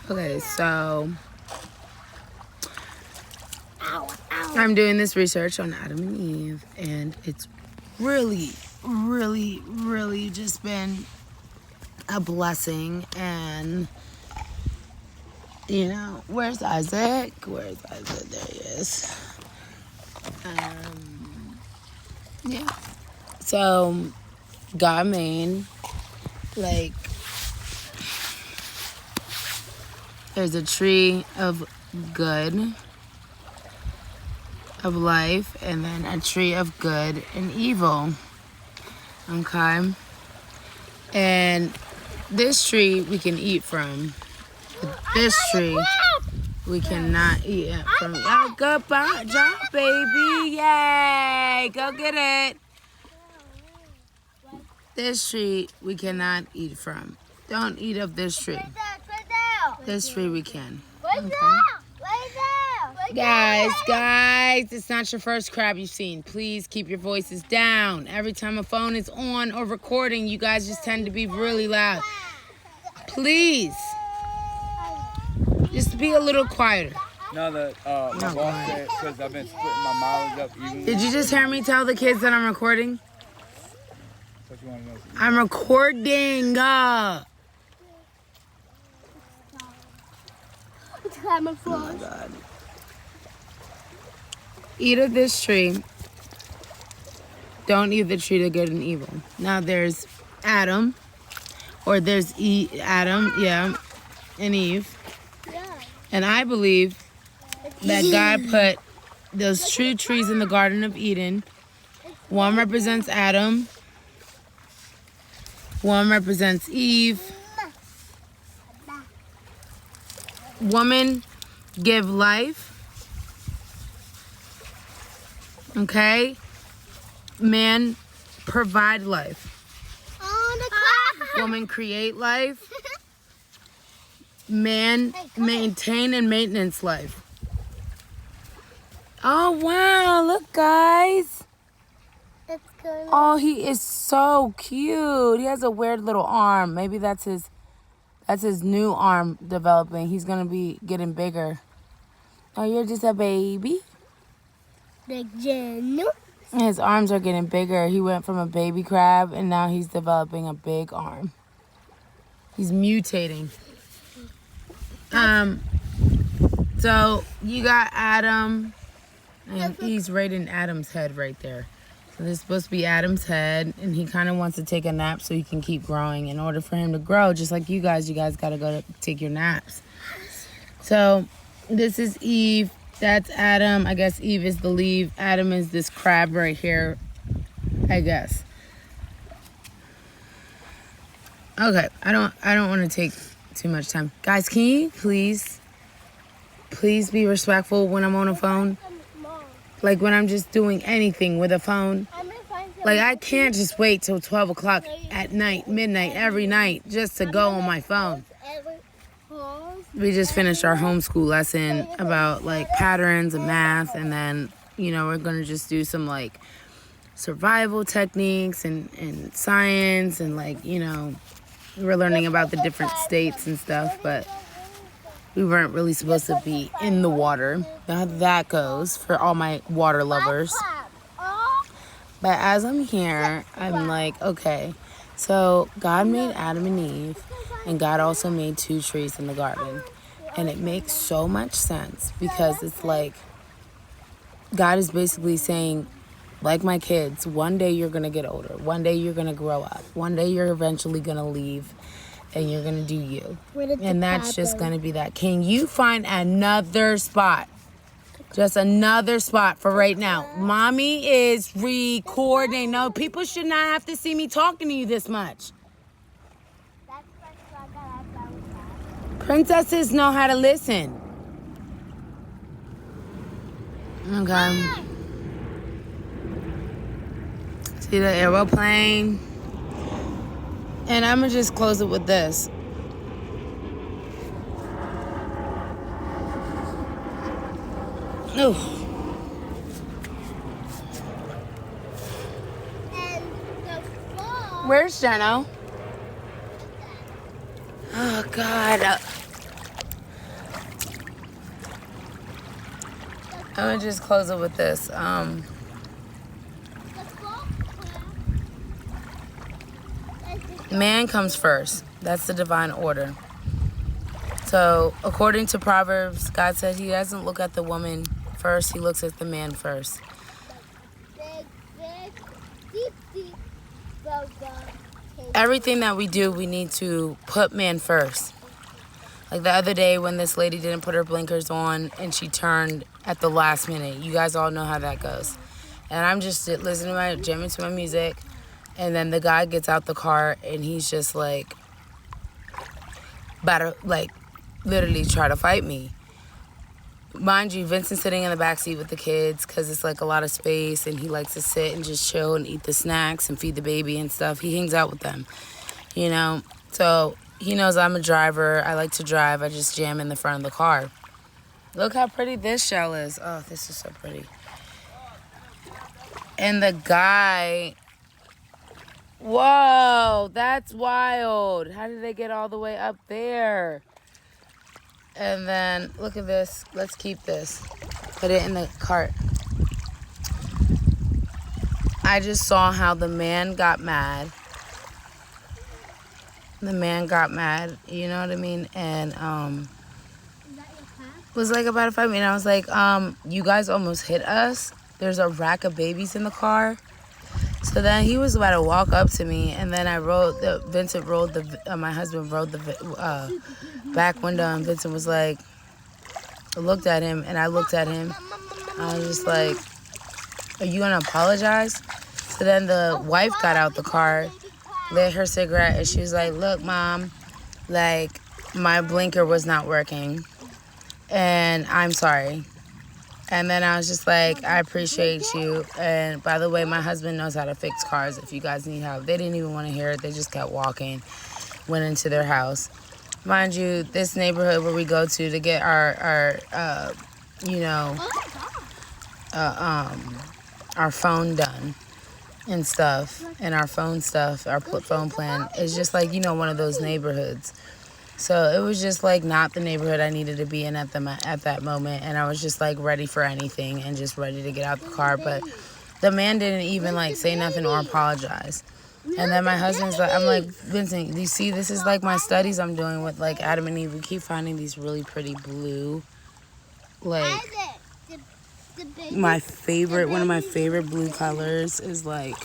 Okay, so I'm doing this research on Adam and Eve, and it's really, really, really just been a blessing. And where's Isaac? Where's Isaac? There he is. Yeah. So God made, like, there's a tree of good, of life, and then a tree of good and evil. Okay? And this tree we can eat from. But this tree we cannot eat it from. Oh, good job, baby. Yay. Go get it. This tree we cannot eat from. Don't eat of this tree. This tree we can. Okay. Guys, it's not your first crab you've seen. Please keep your voices down. Every time a phone is on or recording, you guys just tend to be really loud. Please. Just be a little quieter. Now that my boss said, because I've been splitting my mileage up evenly. Did you just hear me tell the kids that I'm recording? What you want to know? I'm recording. Oh my God. Eat of this tree. Don't eat the tree of good and evil. Now there's Adam, or there's Adam, yeah, and Eve. And I believe that God put those two trees in the Garden of Eden. One represents Adam. One represents Eve. Woman give life. Okay? Man provide life. Woman create life. Man maintain and maintenance life. Oh wow, look guys. Oh, he is so cute. He has a weird little arm. Maybe that's his new arm developing. He's gonna be getting bigger. Oh, you're just a baby? His arms are getting bigger. He went from a baby crab and now he's developing a big arm. He's mutating. So you got Adam, and he's right in Adam's head right there. So this is supposed to be Adam's head, and he kind of wants to take a nap so he can keep growing. In order for him to grow, just like you guys got to go to take your naps. So this is Eve. That's Adam. I guess Eve is the leaf. Adam is this crab right here, I guess. Okay, I don't want to take too much time. Guys, can you please be respectful when I'm on a phone? Like when I'm just doing anything with a phone. Like I can't just wait till 12 o'clock at night, midnight, every night just to go on my phone. We just finished our homeschool lesson about like patterns and math, and then, we're going to just do some like survival techniques and science, and like, we're learning about the different states and stuff, but we weren't really supposed to be in the water. How that goes for all my water lovers. But as I'm here, I'm like, okay, so God made Adam and Eve, and God also made two trees in the garden. And it makes so much sense because it's like God is basically saying, like my kids, one day you're going to get older. One day you're going to grow up. One day you're eventually going to leave and you're going to do you. And that's just going to be that. Can you find another spot? Just another spot for right now. Mommy is recording. No, people should not have to see me talking to you this much. Princesses know how to listen. Okay. See the aeroplane? And I'm going to just close it with this. Ooh. Where's Jeno? Oh, God. I'm gonna just close it with this. Man comes first. That's the divine order. So, according to Proverbs, God said he doesn't look at the woman first, he looks at the man first. Everything that we do, we need to put man first. Like the other day when this lady didn't put her blinkers on and she turned at the last minute. You guys all know how that goes. And I'm just listening to jamming to my music. And then the guy gets out the car and he's just like, about to, like, literally try to fight me. Mind you, Vincent's sitting in the backseat with the kids because it's like a lot of space and he likes to sit and just chill and eat the snacks and feed the baby and stuff. He hangs out with them, you know. So he knows I'm a driver. I like to drive. I just jam in the front of the car. Look how pretty this shell is. Oh, this is so pretty. And the guy... Whoa, that's wild. How did they get all the way up there? And then, look at this. Let's keep this. Put it in the cart. I just saw how the man got mad. The man got mad, you know what I mean? And, was like about to fight me. And I was like, you guys almost hit us. There's a rack of babies in the car. So then he was about to walk up to me, and then Vincent rolled my husband rolled the back window, and Vincent was like, I looked at him, and I looked at him. I was just like, are you gonna apologize? So then the wife got out the car, lit her cigarette, and she was like, look, Mom, like, my blinker was not working, and I'm sorry. And then I was just like, I appreciate you. And by the way, my husband knows how to fix cars if you guys need help. They didn't even want to hear it. They just kept walking, went into their house. Mind you, this neighborhood where we go to get our phone done and stuff, and our phone stuff, our phone plan is just like, one of those neighborhoods. So it was just like not the neighborhood I needed to be in at that moment, and I was just like ready for anything and just ready to get out the car. But the man didn't even like say nothing or apologize. And then my husband's like, I'm like, Vincent, do you see this is like my studies I'm doing with like Adam and Eve. We keep finding these really pretty blue, like one of my favorite blue colors is like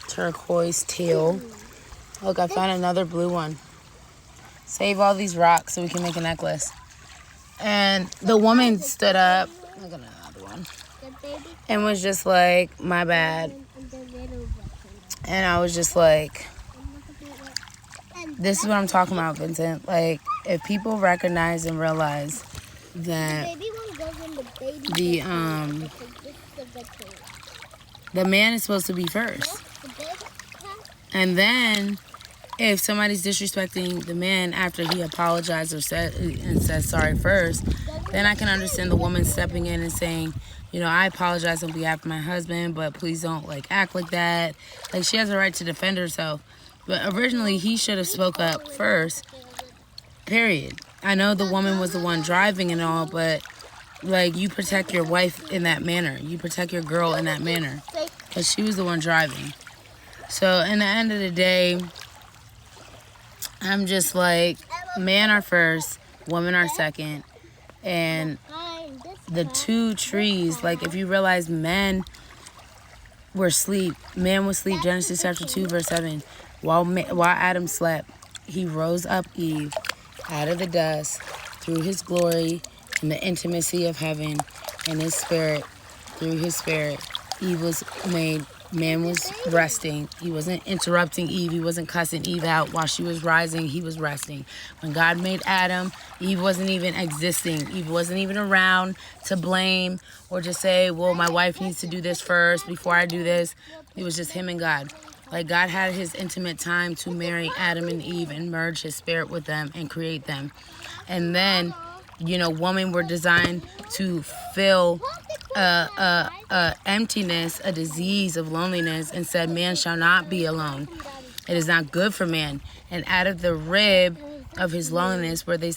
turquoise teal. Look, I found another blue one. Save all these rocks so we can make a necklace. And the woman stood up, look at another one, and was just like, my bad. And I was just like, this is what I'm talking about, Vincent. Like, if people recognize and realize that the man is supposed to be first. And then if somebody's disrespecting the man after he apologized or said sorry first, then I can understand the woman stepping in and saying, I apologize on behalf of my husband, but please don't like act like that. Like, she has a right to defend herself. But originally he should have spoke up first. Period. I know the woman was the one driving and all, but like, you protect your wife in that manner. You protect your girl in that manner, because she was the one driving. So in the end of the day, I'm just like, men are first, women are second. And the two trees, like, if you realize men were asleep, man was asleep, Genesis chapter 2, verse 7. While Adam slept, he rose up Eve out of the dust through his glory and the intimacy of heaven, and his spirit, through his spirit, Eve was made. Man was resting. He wasn't interrupting Eve. He wasn't cussing Eve out while she was rising. He was resting. When God made Adam, Eve wasn't even existing. Eve wasn't even around to blame or to say, well, my wife needs to do this first before I do this. It was just him and God. Like, God had his intimate time to marry Adam and Eve and merge his spirit with them and create them. And then, women were designed to fill emptiness, a disease of loneliness, and said, man shall not be alone. It is not good for man. And out of the rib of his loneliness, where they